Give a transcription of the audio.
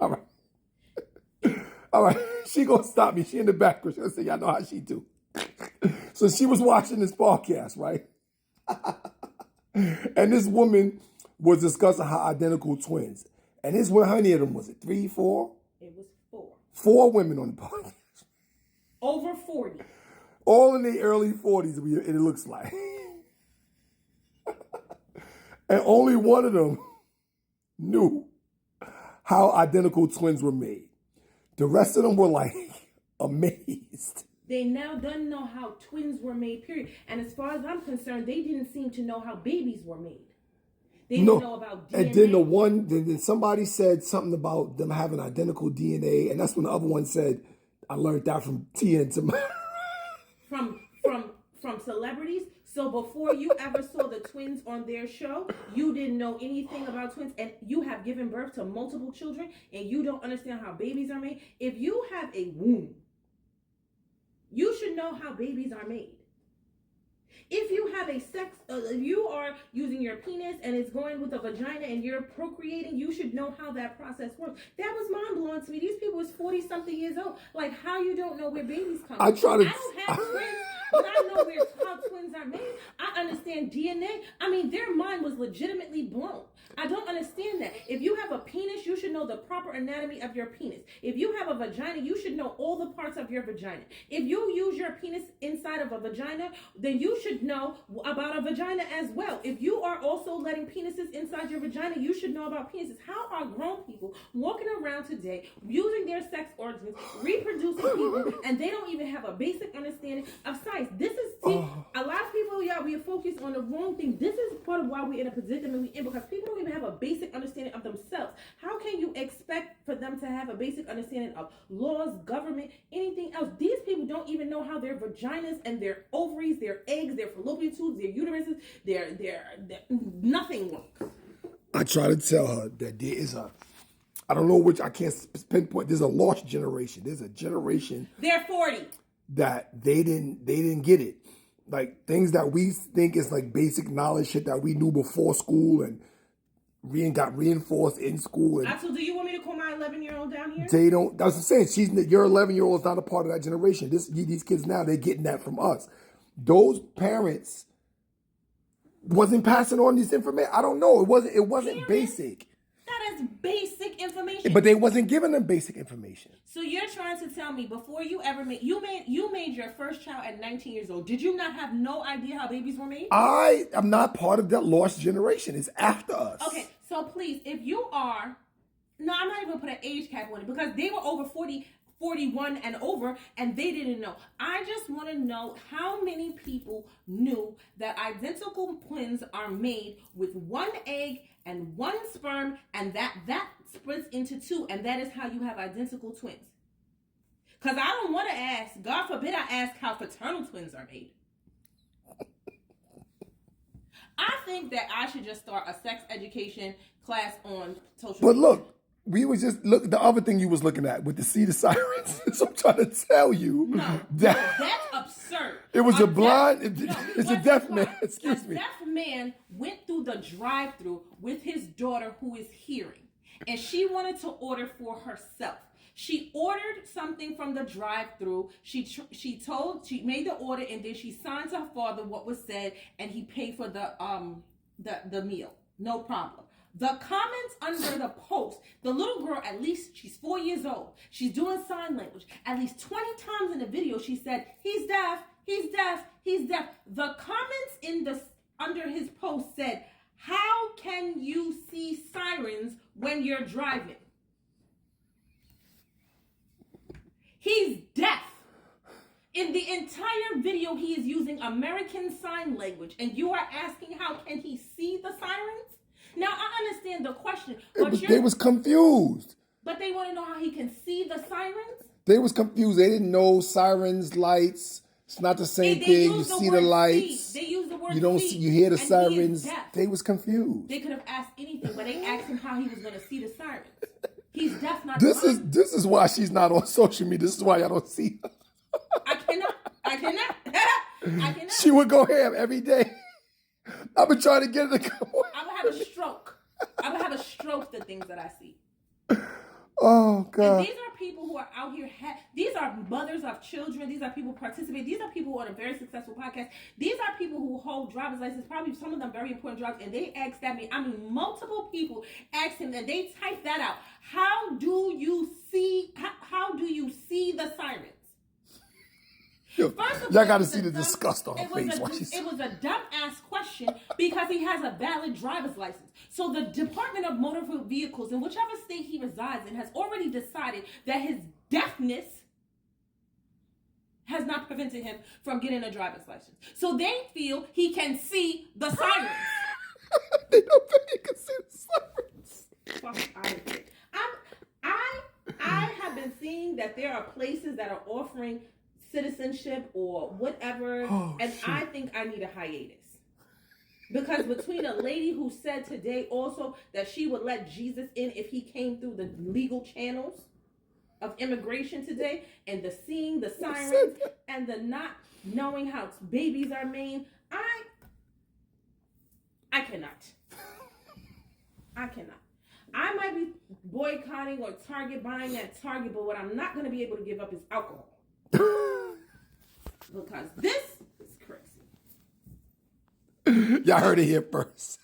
All right. All right. She gonna stop me. She in the background. She gonna say, y'all know how she do. So she was watching this podcast, right? And this woman was discussing her identical twins. And this one, how many of them was it? 3, 4? It was 4. 4 women on the podcast. Over 40. All in their early 40s, it looks like. And only one of them knew how identical twins were made. The rest of them were like amazed. They now don't know how twins were made, period. And as far as I'm concerned, they didn't seem to know how babies were made. They didn't know about DNA. And then somebody said something about them having identical DNA, and that's when the other one said, I learned that from Tia and Tamara. From celebrities. So before you ever saw the twins on their show, you didn't know anything about twins, and you have given birth to multiple children, and you don't understand how babies are made. If you have a womb, you should know how babies are made. If you have if you are using your penis and it's going with a vagina and you're procreating, you should know how that process works. That was mind blowing to me. These people was 40 something years old. Like, how you don't know where babies come from? I don't have twins, but I know how twins are made. I understand DNA. I mean, their mind was legitimately blown. I don't understand that. If you have a penis, you should know the proper anatomy of your penis. If you have a vagina, you should know all the parts of your vagina. If you use your penis inside of a vagina, then you should know about a vagina as well. If you are also letting penises inside your vagina, you should know about penises. How are grown people walking around today using their sex organs, reproducing people, and they don't even have a basic understanding of science? This is, a lot of people, we are focused on the wrong thing. This is part of why we're in a predicament we're in, because people don't even have a basic understanding of themselves. How can you expect for them to have a basic understanding of laws, government, anything else? These people don't even know how their vaginas and their ovaries, their eggs, their fallopian tubes, their uteruses, their nothing works. I try to tell her that there is I don't know which, I can't pinpoint, there's a lost generation. There's a generation. They're 40. That they didn't get it. Like, things that we think is like basic knowledge, shit that we knew before school and got reinforced in school. And so do you want me to call my 11-year-old down here? They don't, that's what I'm saying. Your 11-year-old is not a part of that generation. These kids now, they're getting that from us. Those parents wasn't passing on this information. I don't know. It wasn't basic. That is basic information. But they wasn't giving them basic information. So you're trying to tell me before you ever made your first child at 19 years old. Did you not have no idea how babies were made? I am not part of that lost generation. It's after us. Okay, so please, if you are, no, I'm not even gonna put an age cap on it because they were over 40, 41 and over, and they didn't know. I just want to know how many people knew that identical twins are made with one egg and one sperm, and that splits into 2, and that is how you have identical twins. Because I don't want to ask, God forbid I ask how fraternal twins are made. I think that I should just start a sex education class on social media. But look, the other thing you was looking at with the seed of sirens. So I'm trying to tell you that's absurd. It was a deaf man. Excuse me. A deaf man went through the drive-through with his daughter who is hearing, and she wanted to order for herself. She ordered something from the drive-through. She made the order, and then she signed to her father what was said, and he paid for the meal. No problem. The comments under the post, the little girl, at least she's 4 years old. She's doing sign language. At least 20 times in the video, she said, "He's deaf, he's deaf, he's deaf." The comments under his post said, "How can you see sirens when you're driving?" He's deaf. In the entire video, he is using American Sign Language, and you are asking how can he see the sirens? Now, I understand the question, but they was confused. But they want to know how he can see the sirens? They was confused. They didn't know sirens, lights. It's not the same thing. You see the lights. They use the word you don't see, see, you hear the sirens. They was confused. They could have asked anything, but they asked him how he was going to see the sirens. He's deaf, not This blind. This is why she's not on social media. This is why y'all don't see her. I cannot. I cannot. She would go ham every day. I've been trying to get her to come. I would have a stroke. I would have a stroke, the things that I see. Oh And God. these are people who are out here. These are mothers of children. These are people who participate. These are people who are on a very successful podcast. These are people who hold driver's licenses, probably some of them very important jobs. And they asked that me. I mean, multiple people asked him, and they typed that out. How do you see? How do you see the sirens? Yo, y'all got to see the disgust on her face. It was a dumb-ass question because he has a valid driver's license. So the Department of Motor Vehicles, in whichever state he resides in, has already decided that his deafness has not prevented him from getting a driver's license. So they feel he can see the sirens. They don't think he can see the sirens. Fuck out of here. I have been seeing that there are places that are offering citizenship or whatever, and shit. I think I need a hiatus. Because between a lady who said today also that she would let Jesus in if he came through the legal channels of immigration today, and the seeing the sirens and the not knowing how babies are made, I cannot. I cannot. I might be boycotting or Target buying at Target, but what I'm not going to be able to give up is alcohol. Because this is crazy. Y'all heard it here first.